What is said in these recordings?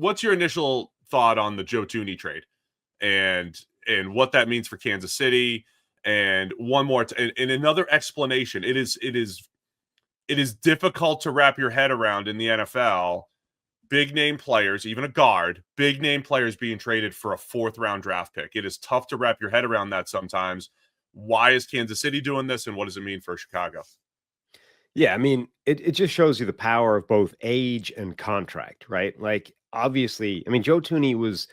what's your initial thought on the Joe Thuney trade and what that means for Kansas City? And one more and another explanation. It is difficult to wrap your head around in the NFL. Big name players, even a guard, big name players being traded for a 4th round draft pick. It is tough to wrap your head around that sometimes. Why is Kansas City doing this, and what does it mean for Chicago? Yeah, I mean, it just shows you the power of both age and contract, right? Like, obviously, I mean, Joe Thuney was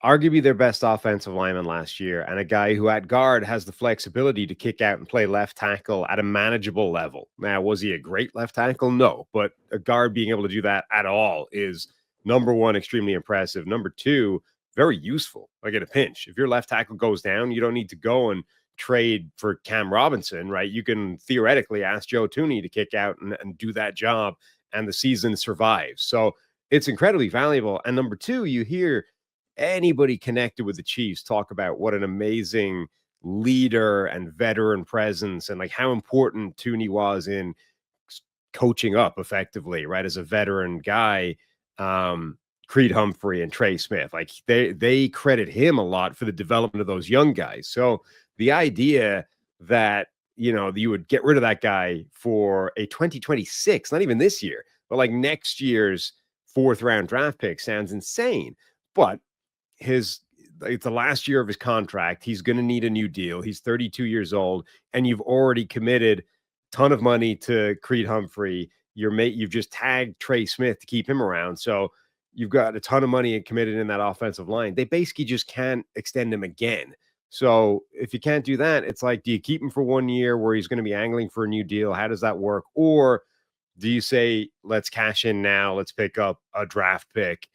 arguably their best offensive lineman last year, and a guy who at guard has the flexibility to kick out and play left tackle at a manageable level. Now, was he a great left tackle? No, but a guard being able to do that at all is, number one, extremely impressive. Number two, very useful. Like at a pinch, if your left tackle goes down, you don't need to go and trade for Cam Robinson, right? You can theoretically ask Joe Thuney to kick out and do that job, and the season survives. So it's incredibly valuable. And number two, you hear anybody connected with the Chiefs talk about what an amazing leader and veteran presence and like how important Thuney was in coaching up effectively, right? As a veteran guy, Creed Humphrey and Trey Smith, like they credit him a lot for the development of those young guys. So the idea that, you know, you would get rid of that guy for a 2026, not even this year, but like next year's 4th round draft pick sounds insane. But it's the last year of his contract. He's going to need a new deal. He's 32 years old, and you've already committed a ton of money to Creed Humphrey. You've just tagged Trey Smith to keep him around. So you've got a ton of money committed in that offensive line. They basically just can't extend him again. So if you can't do that, it's like, do you keep him for 1 year where he's going to be angling for a new deal? How does that work? Or do you say, let's cash in now, let's pick up a draft pick?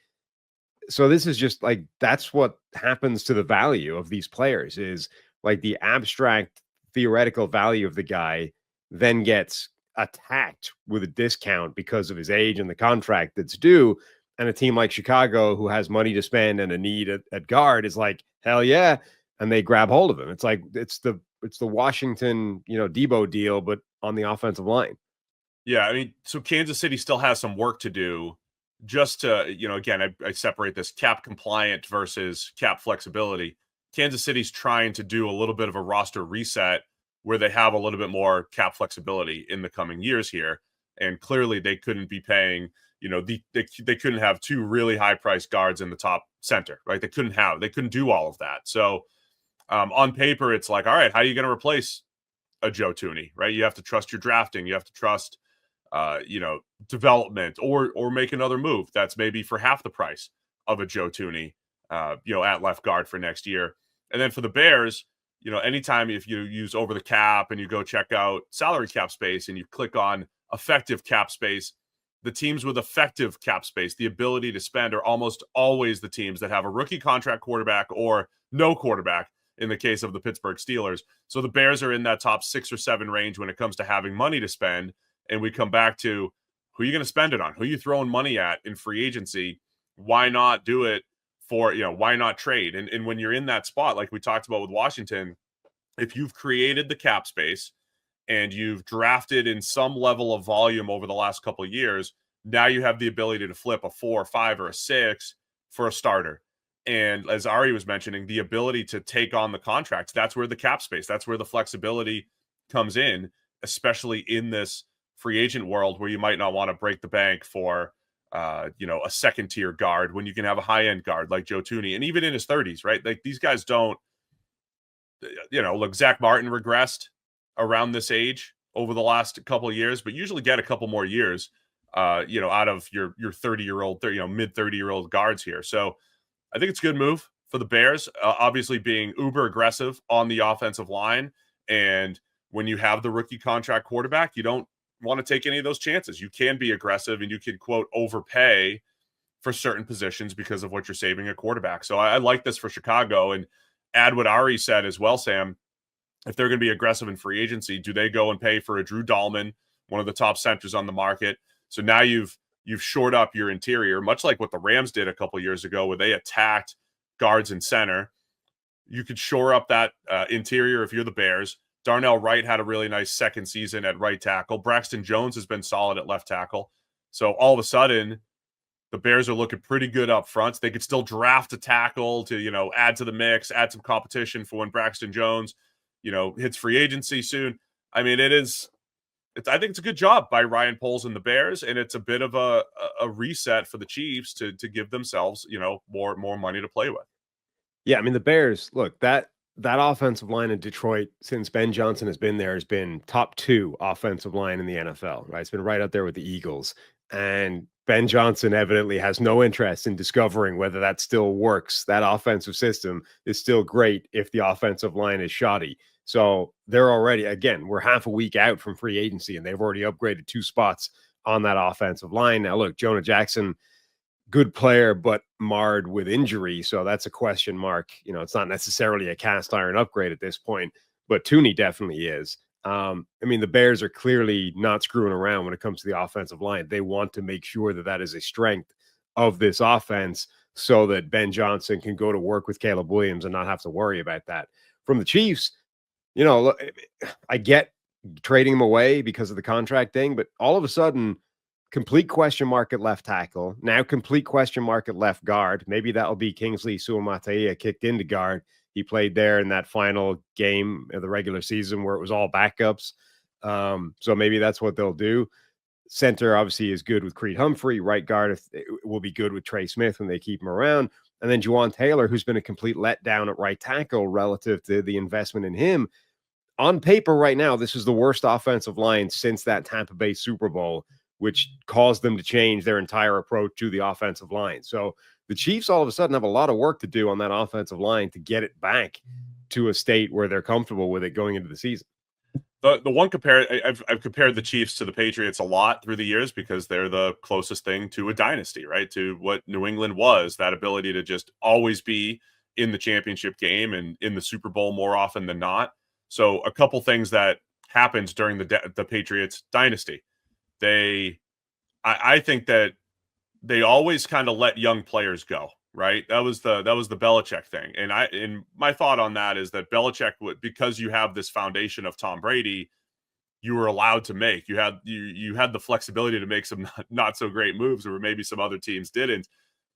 So this is just like, that's what happens to the value of these players, is like the abstract theoretical value of the guy then gets attacked with a discount because of his age and the contract that's due. And a team like Chicago, who has money to spend and a need at guard, is like, hell yeah. And they grab hold of him. It's like, it's the Washington, Debo deal, but on the offensive line. Yeah, I mean, so Kansas City still has some work to do just to, again, I separate this cap compliant versus cap flexibility. Kansas City's trying to do a little bit of a roster reset where they have a little bit more cap flexibility in the coming years here. And clearly they couldn't be paying, they couldn't have 2 really high priced guards in the top center, right? They couldn't do all of that. So on paper, it's like, all right, how are you going to replace a Joe Thuney, right? You have to trust your drafting. You have to trust, development or make another move that's maybe for half the price of a Joe Thuney, at left guard for next year. And then for the Bears, anytime if you use over the cap and you go check out salary cap space and you click on effective cap space, the teams with effective cap space, the ability to spend, are almost always the teams that have a rookie contract quarterback or no quarterback in the case of the Pittsburgh Steelers. So the Bears are in that top 6 or 7 range when it comes to having money to spend. And we come back to, who are you going to spend it on? Who are you throwing money at in free agency? Why not do it for, why not trade? And when you're in that spot, like we talked about with Washington, if you've created the cap space and you've drafted in some level of volume over the last couple of years, now you have the ability to flip a 4 or 5 or a 6 for a starter. And as Ari was mentioning, the ability to take on the contracts, that's where the cap space, that's where the flexibility comes in, especially in this free agent world where you might not want to break the bank for, a second tier guard when you can have a high end guard like Joe Thuney. And even in his 30s, right? Like these guys don't, look, Zach Martin regressed around this age over the last couple of years, but usually get a couple more years, out of your 30-year-old, mid 30-year-old guards here. So I think it's a good move for the Bears, obviously being uber aggressive on the offensive line. And when you have the rookie contract quarterback, you don't want to take any of those chances. You can be aggressive and you can, quote, overpay for certain positions because of what you're saving a quarterback. So I like this for Chicago. And add what Ari said as well, Sam. If they're going to be aggressive in free agency, do they go and pay for a Drew Dahlman, one of the top centers on the market? So now you've shored up your interior, much like what the Rams did a couple years ago where they attacked guards and center. You could shore up that interior if you're the Bears. Darnell Wright had a really nice second season at right tackle. Braxton Jones has been solid at left tackle. So all of a sudden, The Bears are looking pretty good up front. They could still draft a tackle to, add to the mix, add some competition for when Braxton Jones, hits free agency soon. I mean, I think it's a good job by Ryan Poles and the Bears, and it's a bit of a reset for the Chiefs to give themselves, more money to play with. Yeah, I mean, the Bears, look, that offensive line in Detroit since Ben Johnson has been there has been top 2 offensive line in the NFL, right? It's been right up there with the Eagles. And Ben Johnson evidently has no interest in discovering whether that still works. That offensive system is still great if the offensive line is shoddy. So they're already, again, we're half a week out from free agency, and they've already upgraded 2 spots on that offensive line. Now, look, Jonah Jackson, good player, but marred with injury. So that's a question mark. It's not necessarily a cast iron upgrade at this point, but Thuney definitely is. I mean, the Bears are clearly not screwing around when it comes to the offensive line. They want to make sure that is a strength of this offense so that Ben Johnson can go to work with Caleb Williams and not have to worry about that. From the Chiefs, look, I get trading him away because of the contract thing, but all of a sudden, complete question mark at left tackle. Now complete question mark at left guard. Maybe that'll be Kingsley Suamataia kicked into guard. He played there in that final game of the regular season where it was all backups. So maybe that's what they'll do. Center obviously is good with Creed Humphrey. Right guard will be good with Trey Smith when they keep him around. And then Juwan Taylor, who's been a complete letdown at right tackle relative to the investment in him. On paper right now, this is the worst offensive line since that Tampa Bay Super Bowl, which caused them to change their entire approach to the offensive line. So the Chiefs all of a sudden have a lot of work to do on that offensive line to get it back to a state where they're comfortable with it going into the season. The one I've compared the Chiefs to the Patriots a lot through the years because they're the closest thing to a dynasty, right? To what New England was, that ability to just always be in the championship game and in the Super Bowl more often than not. So a couple things that happened during the Patriots dynasty. I think that they always kind of let young players go, right? That was the Belichick thing. And my thought on that is that Belichick would, because you have this foundation of Tom Brady, you were allowed to make, you had the flexibility to make some not so great moves, or maybe some other teams didn't,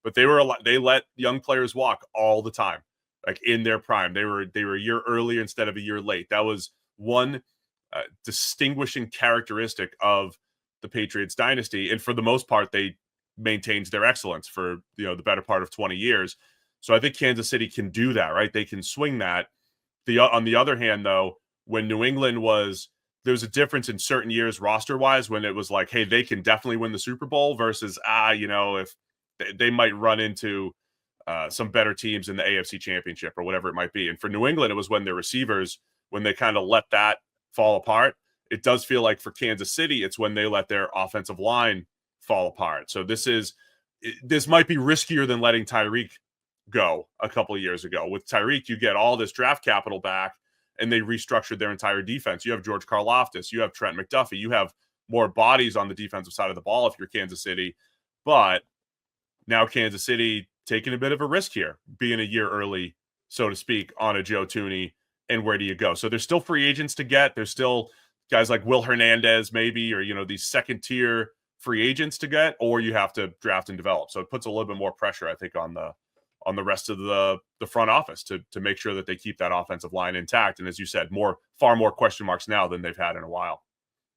but they let young players walk all the time, like in their prime. They were a year earlier instead of a year late. That was one distinguishing characteristic of the Patriots dynasty. And for the most part, they maintained their excellence for, the better part of 20 years. So I think Kansas City can do that, right? They can swing that. On the other hand, though, when New England there was a difference in certain years roster wise when it was like, hey, they can definitely win the Super Bowl versus, if they might run into some better teams in the AFC Championship or whatever it might be. And for New England, it was when their receivers, when they kind of let that fall apart. It does feel like for Kansas City, it's when they let their offensive line fall apart. So this might be riskier than letting Tyreek go a couple of years ago. With Tyreek, you get all this draft capital back, and they restructured their entire defense. You have George Karlaftis, you have Trent McDuffie, you have more bodies on the defensive side of the ball if you're Kansas City. But now Kansas City taking a bit of a risk here, being a year early, so to speak, on a Joe Thuney. And where do you go? So there's still free agents to get. There's still guys like Will Hernandez, maybe, or, these second tier free agents to get, or you have to draft and develop. So it puts a little bit more pressure, I think, on the rest of the front office to make sure that they keep that offensive line intact. And as you said, far more question marks now than they've had in a while.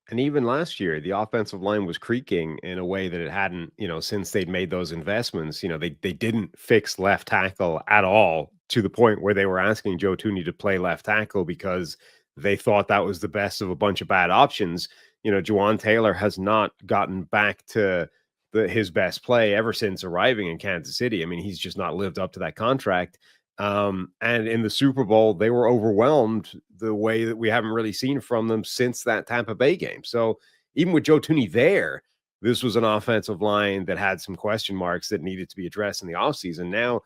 And even last year, the offensive line was creaking in a way that it hadn't, since they'd made those investments. They didn't fix left tackle at all, to the point where they were asking Joe Thuney to play left tackle because they thought that was the best of a bunch of bad options. Juwan Taylor has not gotten back to his best play ever since arriving in Kansas City. I mean, he's just not lived up to that contract. And in the Super Bowl, they were overwhelmed the way that we haven't really seen from them since that Tampa Bay game. So even with Joe Thuney there, this was an offensive line that had some question marks that needed to be addressed in the offseason. Now,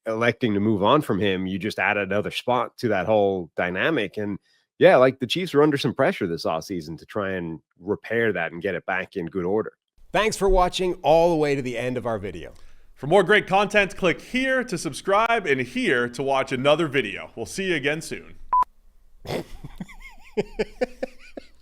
electing to move on from him, you just add another spot to that whole dynamic. And yeah, like the Chiefs are under some pressure this offseason to try and repair that and get it back in good order. Thanks for watching all the way to the end of our video. For more great content, click here to subscribe and here to watch another video. We'll see you again soon.